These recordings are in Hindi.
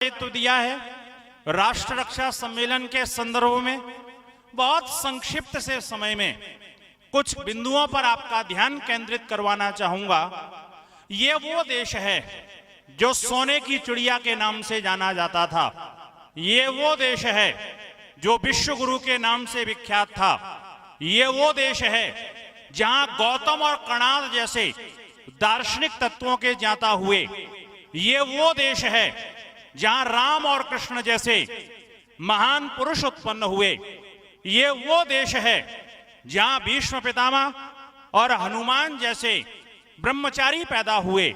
दायित्व दिया है। राष्ट्र रक्षा सम्मेलन के संदर्भ में बहुत संक्षिप्त से समय में कुछ बिंदुओं पर आपका ध्यान केंद्रित करवाना चाहूंगा। ये वो देश है जो सोने की चिड़िया के नाम से जाना जाता था। ये वो देश है जो विश्व गुरु के नाम से विख्यात था। ये वो देश है जहां गौतम और कणाद जैसे दार्शनिक तत्वों के ज्ञाता हुए। ये वो देश है जहां राम और कृष्ण जैसे महान पुरुष उत्पन्न हुए। ये वो देश है जहां भीष्म पितामह और हनुमान जैसे ब्रह्मचारी पैदा हुए।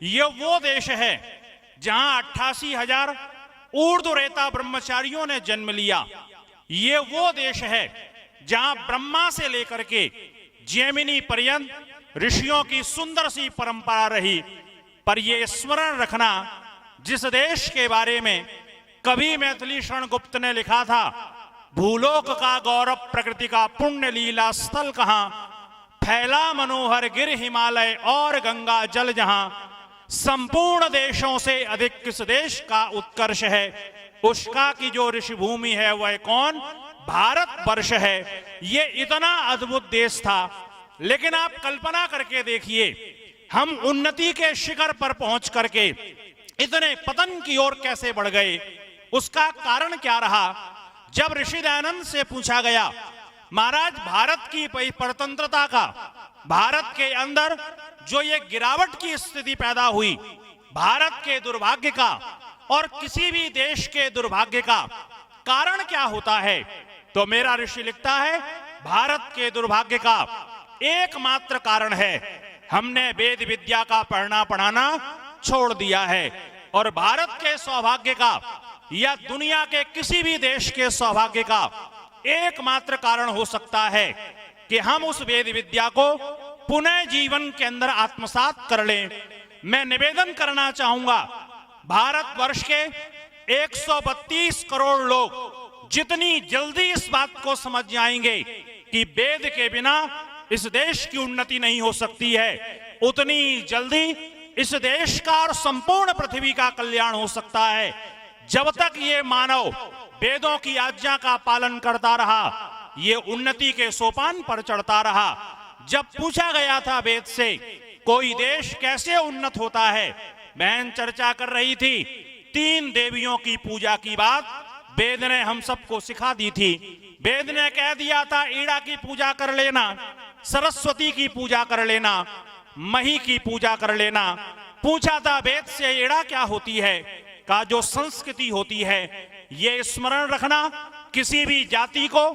ये वो देश है जहां 88,000 ऊर्ध्वरेता ब्रह्मचारियों ने जन्म लिया। ये वो देश है जहां ब्रह्मा से लेकर के जैमिनी पर्यंत ऋषियों की सुंदर सी परंपरा रही। पर यह स्मरण रखना, जिस देश के बारे में कवि मैथिली शरण गुप्त ने लिखा था, भूलोक का गौरव प्रकृति का पुण्य लीला स्थल कहां, फैला मनोहर गिर हिमालय और गंगा जल जहां, संपूर्ण देशों से अधिक किस देश का उत्कर्ष है, उसका की जो ऋषि भूमि है वह कौन, भारत वर्ष है। ये इतना अद्भुत देश था। लेकिन आप कल्पना करके देखिए, हम उन्नति के शिखर पर पहुंच करके इतने पतन की ओर कैसे बढ़ गए। उसका कारण क्या रहा? जब ऋषि दयानंद से पूछा गया, महाराज भारत की परतंत्रता का, भारत के अंदर जो ये गिरावट की स्थिति पैदा हुई, भारत के दुर्भाग्य का और किसी भी देश के दुर्भाग्य का कारण क्या होता है? तो मेरा ऋषि लिखता है, भारत के दुर्भाग्य का एकमात्र कारण है, हमने वेद विद्या का पढ़ना पढ़ाना छोड़ दिया है। और भारत के सौभाग्य का या दुनिया के किसी भी देश के सौभाग्य का एकमात्र कारण हो सकता है कि हम उस वेद विद्या को पुनः जीवन के अंदर आत्मसात कर लें। मैं निवेदन करना चाहूंगा, भारतवर्ष के 132 करोड़ लोग जितनी जल्दी इस बात को समझ जाएंगे कि वेद के बिना इस देश की उन्नति नहीं हो सकती है, उतनी जल्दी इस देश का और संपूर्ण पृथ्वी का कल्याण हो सकता है। जब तक ये मानव वेदों की आज्ञा का पालन करता रहा, ये उन्नति के सोपान पर चढ़ता रहा। जब पूछा गया था वेद से कोई देश कैसे उन्नत होता है, बहन चर्चा कर रही थी, 3 देवियों की पूजा की बात वेद ने हम सबको सिखा दी थी। वेद ने कह दिया था, ईड़ा की पूजा कर लेना, सरस्वती की पूजा कर लेना, मही की पूजा कर लेना। पूछा था वेद से ईड़ा क्या होती है, का जो संस्कृति होती है। ये स्मरण रखना, किसी भी जाति को,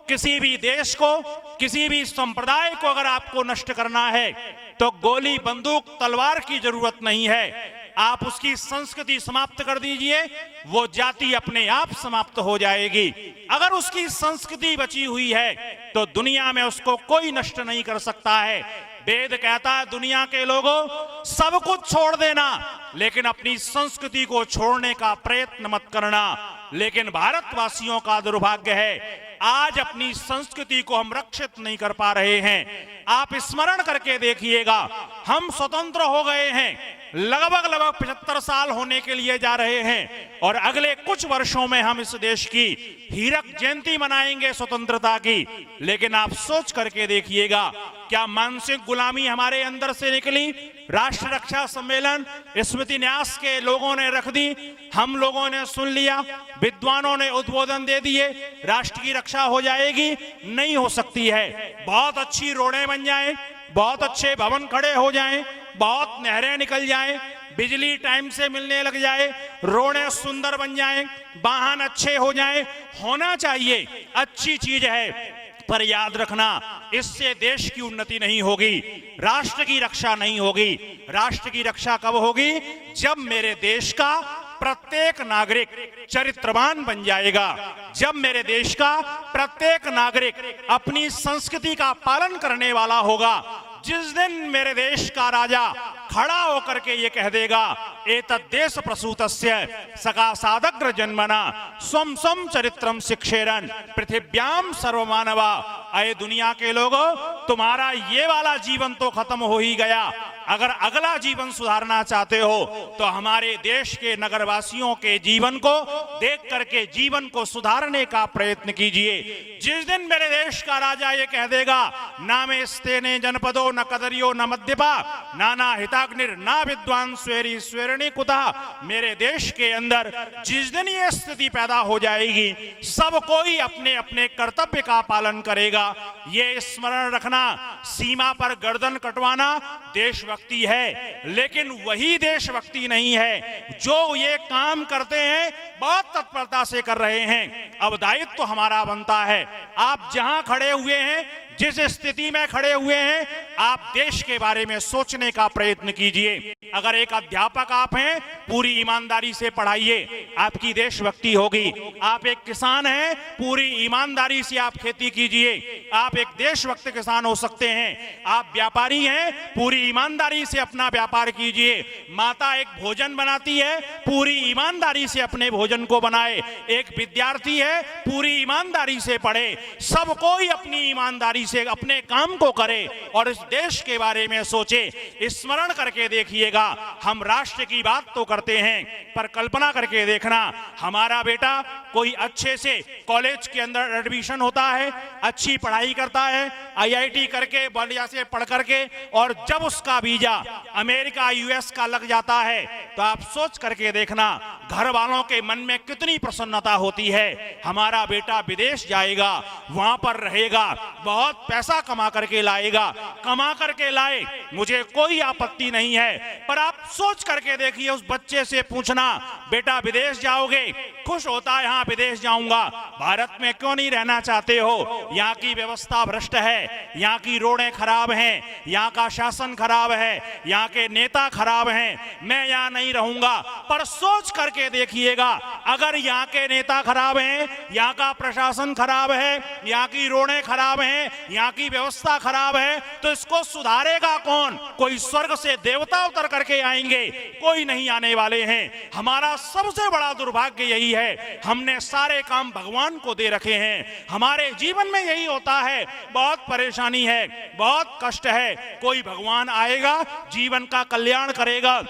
किसी भी देश को, किसी भी संप्रदाय को अगर आपको नष्ट करना है तो गोली बंदूक तलवार की जरूरत नहीं है। आप उसकी संस्कृति समाप्त कर दीजिए, वो जाति अपने आप समाप्त हो जाएगी। अगर उसकी संस्कृति बची हुई है तो दुनिया में उसको कोई नष्ट नहीं कर सकता है। वेद कहता है, दुनिया के लोगों सब कुछ छोड़ देना, लेकिन अपनी संस्कृति को छोड़ने का प्रयत्न मत करना। लेकिन भारतवासियों का दुर्भाग्य है, आज अपनी संस्कृति को हम रक्षित नहीं कर पा रहे हैं। आप स्मरण करके देखिएगा, हम स्वतंत्र हो गए हैं, लगभग 75 साल होने के लिए जा रहे हैं, और अगले कुछ वर्षों में हम इस देश की हीरक जयंती मनाएंगे स्वतंत्रता की। लेकिन आप सोच करके देखिएगा, क्या मानसिक गुलामी हमारे अंदर से निकली? राष्ट्र रक्षा सम्मेलन स्मृति न्यास के लोगों ने रख दी, हम लोगों ने सुन लिया, विद्वानों ने उद्बोधन दे दिए, राष्ट्र की रक्षा हो जाएगी। नहीं हो सकती है। बहुत अच्छी रोडें बन जाएं, बहुत अच्छे भवन खड़े हो जाएं, बहुत नहरें निकल जाएं, बिजली टाइम से मिलने लग जाए, रोडें सुंदर बन जाएं, वाहन अच्छे हो जाएं, होना चाहिए, अच्छी चीज है। पर याद रखना, इससे देश की उन्नति नहीं होगी, राष्ट्र की रक्षा नहीं होगी। राष्ट्र की रक्षा कब होगी? जब मेरे देश का प्रत्येक नागरिक चरित्रवान बन जाएगा, जब मेरे देश का प्रत्येक नागरिक अपनी संस्कृति का पालन करने वाला होगा। जिस दिन मेरे देश का राजा खड़ा होकर के ये कह देगा, एतद् देश प्रसूतस्य सका सादग्र जन्मना स्वम स्वम चरित्रम शिक्षेरन पृथिव्याम सर्वमानवा। अये दुनिया के लोगों, तुम्हारा ये वाला जीवन तो खत्म हो ही गया, अगर अगला जीवन सुधारना चाहते हो तो हमारे देश के नगरवासियों के जीवन को देख करके जीवन को सुधारने का प्रयत्न कीजिए। जिस दिन मेरे देश का राजा ये कह देगा नामे स्तेने जनपदो न कदरियो न मध्यपा नाना हिताग्निर ना विद्वान स्वेरी स्वेरणी कुतः, मेरे देश के अंदर जिस दिन ये स्थिति पैदा हो जाएगी सब कोई अपने अपने कर्तव्य का पालन करेगा। ये स्मरण रखना, सीमा पर गर्दन कटवाना देशभक्ति है, लेकिन वही देशभक्ति नहीं है जो ये काम करते हैं बहुत तत्परता से कर रहे हैं। अब दायित्व तो हमारा बनता है, आप जहां खड़े हुए हैं, जिस स्थिति में खड़े हुए हैं, आप देश के बारे में सोचने का प्रयत्न कीजिए। अगर एक अध्यापक आप हैं, पूरी ईमानदारी से पढ़ाइए, आपकी देशभक्ति होगी। आप एक किसान हैं, पूरी ईमानदारी से आप खेती कीजिए, आप एक देशभक्त किसान हो सकते हैं। आप व्यापारी हैं, पूरी ईमानदारी से अपना व्यापार कीजिए। माता एक भोजन बनाती है, पूरी ईमानदारी से अपने भोजन को बनाए। एक विद्यार्थी है, पूरी ईमानदारी से पढ़े। सब कोई अपनी ईमानदारी से अपने काम को करे और इस देश के बारे में सोचे। स्मरण करके देखिएगा, हम राष्ट्र की बात तो करते हैं, पर कल्पना करके देखना, हमारा बेटा कोई अच्छे से कॉलेज के अंदर एडमिशन होता है, अच्छी पढ़ाई करता है, आईआईटी करके बढ़िया से पढ़ करके, और जब उसका वीजा अमेरिका यूएस का लग जाता है तो आप सोच करके देखना घर वालों के मन में कितनी प्रसन्नता होती है। हमारा बेटा विदेश जाएगा, वहां पर रहेगा, बहुत पैसा कमा करके लाएगा, कमा करके लाए, मुझे कोई आपत्ति नहीं है, पर आप सोच करके देखिए, उस बच्चे से पूछना बेटा विदेश जाओगे, खुश होता है हाँ विदेश जाऊंगा, भारत में क्यों नहीं रहना चाहते हो? यहाँ की व्यवस्था भ्रष्ट है, यहाँ की रोडें खराब हैं, यहाँ का शासन खराब है, यहाँ के नेता खराब हैं, मैं यहाँ नहीं रहूंगा। पर सोच करके देखिएगा, अगर यहाँ के नेता खराब हैं, यहाँ का प्रशासन खराब है, यहाँ की रोडें खराब हैं, यहाँ की व्यवस्था खराब है, तो इसको सुधारेगा कौन? कोई स्वर्ग से देवता उतर करके आएंगे? कोई नहीं आने वाले हैं। हमारा सबसे बड़ा दुर्भाग्य यही है, हमने सारे काम भगवान को दे रखे हैं। हमारे जीवन में यही होता है, बहुत परेशानी है, बहुत कष्ट है। कोई भगवान आएगा जीवन का कल्याण करेगा?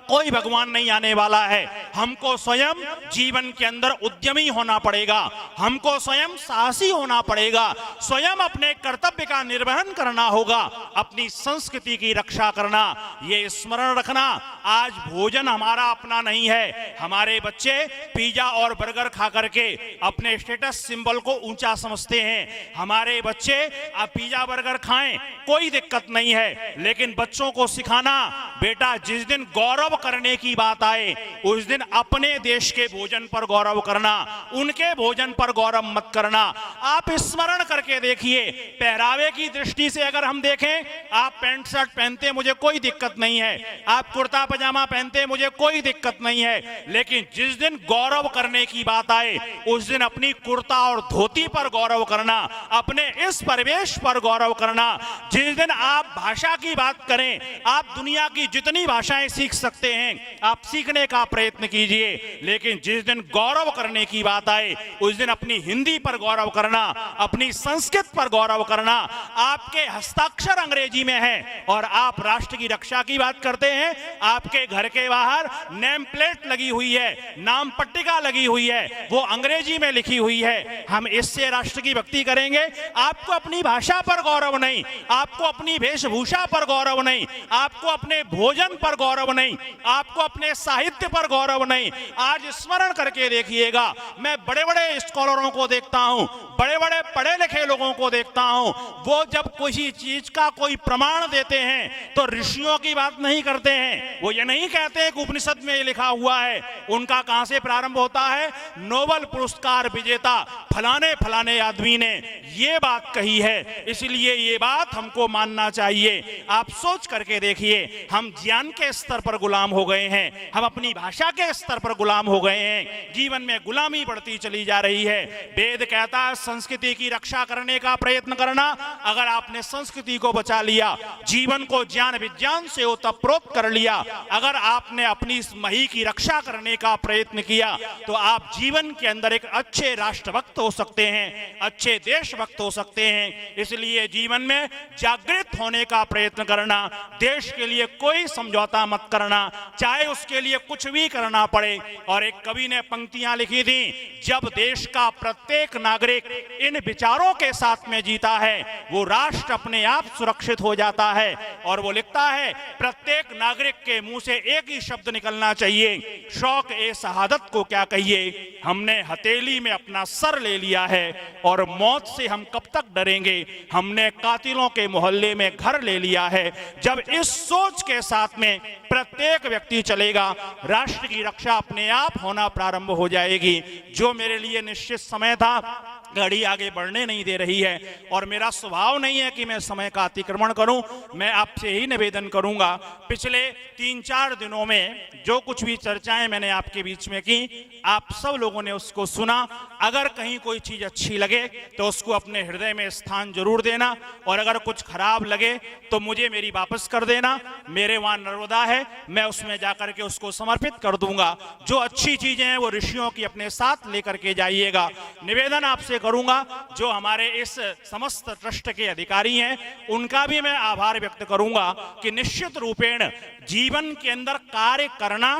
कोई भगवान नहीं आने वाला है। हमको स्वयं जीवन के अंदर उद्यमी होना पड़ेगा, हमको स्वयं साहसी होना पड़ेगा, स्वयं अपने कर्तव्य का निर्वहन करना होगा, अपनी संस्कृति की रक्षा करना। ये स्मरण रखना, आज भोजन हमारा अपना नहीं है। हमारे बच्चे पिज्जा और बर्गर खा करके अपने स्टेटस सिंबल को ऊंचा समझते हैं। हमारे बच्चे अब पिज्जा बर्गर खाएं, कोई दिक्कत नहीं है, लेकिन बच्चों को सिखाना बेटा जिस दिन गौरव करने की बात आए उस दिन अपने देश के भोजन पर गौरव करना, उनके भोजन पर गौरव मत करना। आप स्मरण करके देखिए, पहरावे की दृष्टि से अगर हम देखें, आप पैंट शर्ट पहनते मुझे कोई दिक्कत नहीं है, आप कुर्ता पजामा पहनते मुझे कोई दिक्कत नहीं है, लेकिन जिस दिन गौरव करने की बात आए उस दिन अपनी कुर्ता और धोती पर गौरव करना, अपने इस परिवेश पर गौरव करना। जिस दिन आप भाषा की बात करें, आप दुनिया की जितनी भाषाएं सीख सकते हैं आप सीखने का प्रयत्न कीजिए, लेकिन जिस दिन गौरव करने की बात आए उस दिन अपनी हिंदी पर गौरव करना, अपनी संस्कृत पर गौरव करना। आपके हस्ताक्षर अंग्रेजी में है और आप राष्ट्र की रक्षा की बात करते हैं, आपके घर के बाहर नेम प्लेट लगी हुई है, नाम पट्टिका लगी हुई है, वो अंग्रेजी में लिखी हुई है। हम इससे राष्ट्र की भक्ति करेंगे? आपको अपनी भाषा पर गौरव नहीं, आपको अपनी वेशभूषा पर गौरव नहीं, आपको अपने भोजन पर गौरव नहीं, आपको अपने साहित्य पर गौरव नहीं। आज स्मरण करके देखिएगा, मैं बड़े बड़े स्कॉलरों को देखता हूं, बड़े बड़े पढ़े लिखे लोगों को देखता हूं, वो जब किसी चीज का कोई प्रमाण देते हैं तो ऋषियों की बात नहीं करते हैं। वो ये नहीं कहते हैं कि उपनिषद में ये लिखा हुआ है। उनका कहां से प्रारंभ होता है? नोबेल पुरस्कार विजेता फलाने फलाने आदमी ने ये बात कही है, इसलिए ये बात हमको मानना चाहिए। आप सोच करके देखिए, हम ज्ञान के स्तर पर गुलाम हो गए हैं, हम अपनी भाषा के स्तर पर गुलाम हो गए हैं, जीवन में गुलामी बढ़ती चली जा रही है। वेद कहता है संस्कृति की रक्षा करने का प्रयत्न करना। अगर आपने संस्कृति को बचा लिया, जीवन को ज्ञान विज्ञान से ओतप्रोत कर लिया, अगर आपने अपनी इस मही की रक्षा करने का प्रयत्न किया, तो आप जीवन के अंदर एक अच्छे राष्ट्रभक्त हो सकते हैं, अच्छे देशभक्त हो सकते हैं। इसलिए जीवन में जागृत होने का प्रयत्न करना, देश के लिए कोई समझौता मत करना, चाहे उसके लिए कुछ भी करना पड़े। और एक कवि ने पंक्तियां लिखी थी, जब देश का प्रत्येक नागरिक इन विचारों के साथ में जीता है वो राष्ट्र अपने आप सुरक्षित हो जाता है। और वो लिखता है, प्रत्येक नागरिक के मुंह से एक ही शब्द निकलना चाहिए, शौक ए शहादत को क्या कहिए, हमने हथेली में अपना सर ले लिया है और मौत से हम कब तक डरेंगे, हमने कातिलों के मोहल्ले में घर ले लिया है। जब इस सोच के साथ में प्रत्येक व्यक्ति चलेगा, राष्ट्र की रक्षा अपने आप होना प्रारंभ हो जाएगी। जो मेरे लिए निश्चित समय था, घड़ी आगे बढ़ने नहीं दे रही है और मेरा स्वभाव नहीं है कि मैं समय का अतिक्रमण करूं। मैं आपसे ही निवेदन करूंगा, पिछले 3-4 दिनों में जो कुछ भी चर्चाएं मैंने आपके बीच में की, आप सब लोगों ने उसको सुना। अगर कहीं कोई चीज अच्छी लगे तो उसको अपने हृदय में स्थान जरूर देना, और अगर कुछ खराब लगे तो मुझे मेरी वापस कर देना। मेरे वहां नर्मदा है, मैं उसमें जाकर के उसको समर्पित कर दूंगा। जो अच्छी चीजें हैं वो ऋषियों की अपने साथ लेकर के जाइएगा। निवेदन आपसे करूंगा, जो हमारे इस समस्त ट्रस्ट के अधिकारी हैं उनका भी मैं आभार व्यक्त करूंगा कि निश्चित रूपेण जीवन के अंदर कार्य करना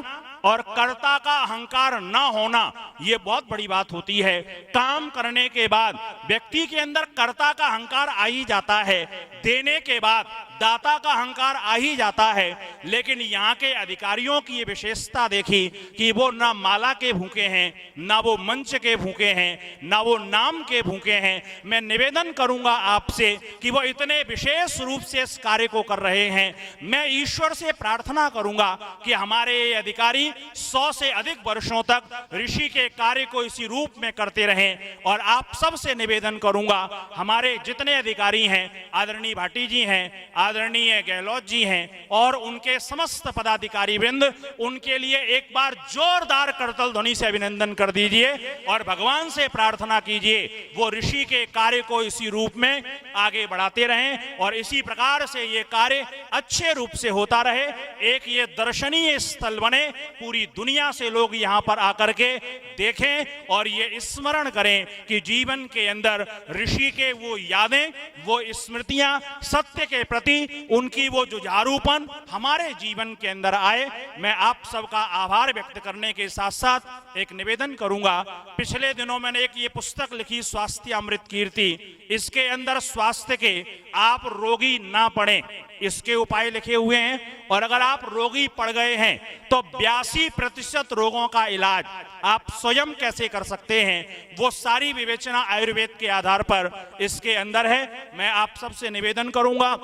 और कर्ता का अहंकार न होना ये बहुत बड़ी बात होती है। काम करने के बाद व्यक्ति के अंदर कर्ता का अहंकार आ ही जाता है, देने के बाद दाता का अहंकार आ ही जाता है। लेकिन यहाँ के अधिकारियों की ये विशेषता देखी कि वो ना माला के भूखे हैं, ना वो मंच के भूखे हैं, ना वो नाम के भूखे हैं। मैं निवेदन करूंगा आपसे कि वो इतने विशेष रूप से इस कार्य को कर रहे हैं। मैं ईश्वर से प्रार्थना करूंगा कि हमारे ये अधिकारी 100 से अधिक वर्षों तक ऋषि के कार्य को इसी रूप में करते रहें। और आप सबसे निवेदन करूंगा, हमारे जितने अधिकारी हैं, आदरणीय भाटी जी हैं, आदरणीय गहलोत जी हैं और उनके समस्त पदाधिकारी वृंद, उनके लिए एक बार जोरदार करतल ध्वनि से अभिनंदन कर दीजिए और भगवान से प्रार्थना कीजिए वो ऋषि के कार्य को इसी रूप में आगे बढ़ाते रहें और इसी प्रकार से ये कार्य अच्छे रूप से होता रहे। एक ये दर्शनीय स्थल बने, पूरी दुनिया से लोग यहाँ पर आकर के देखें और ये स्मरण करें कि जीवन के अंदर ऋषि के वो यादें, वो स्मृतियां, सत्य के प्रति उनकी वो जुझारूपन हमारे जीवन के अंदर आए। मैं आप सबका आभार व्यक्त करने के साथ साथ एक निवेदन करूंगा। पिछले दिनों मैंने एक ये पुस्तक लिखी, स्वास्थ्य अमृत कीर्ति। इसके अंदर स्वास्थ्य के आप रोगी ना पड़ें इसके उपाय लिखे हुए हैं। और अगर आप रोगी पड़ गए हैं तो 82% रोगों का इलाज आप स्वयं कैसे कर सकते हैं, वो सारी विवेचना आयुर्वेद के आधार पर इसके अंदर है। मैं आप सबसे निवेदन करूंगा,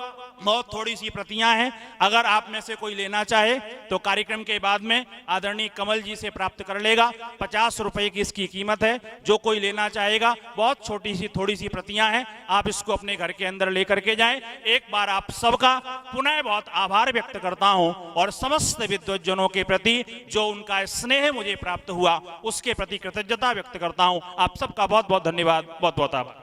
बहुत थोड़ी सी प्रतियां हैं, अगर आप में से कोई लेना चाहे तो कार्यक्रम के बाद में आदरणीय कमल जी से प्राप्त कर लेगा। 50 रुपए की इसकी कीमत है। जो कोई लेना चाहेगा, बहुत छोटी सी थोड़ी सी प्रतियां हैं, आप इसको अपने घर के अंदर लेकर के जाएं। एक बार आप सबका पुनः बहुत आभार व्यक्त करता हूं और समस्त विद्वज्जनों के प्रति जो उनका स्नेह मुझे प्राप्त हुआ उसके प्रति कृतज्ञता व्यक्त करता हूं। आप सबका बहुत बहुत धन्यवाद, बहुत बहुत आभार।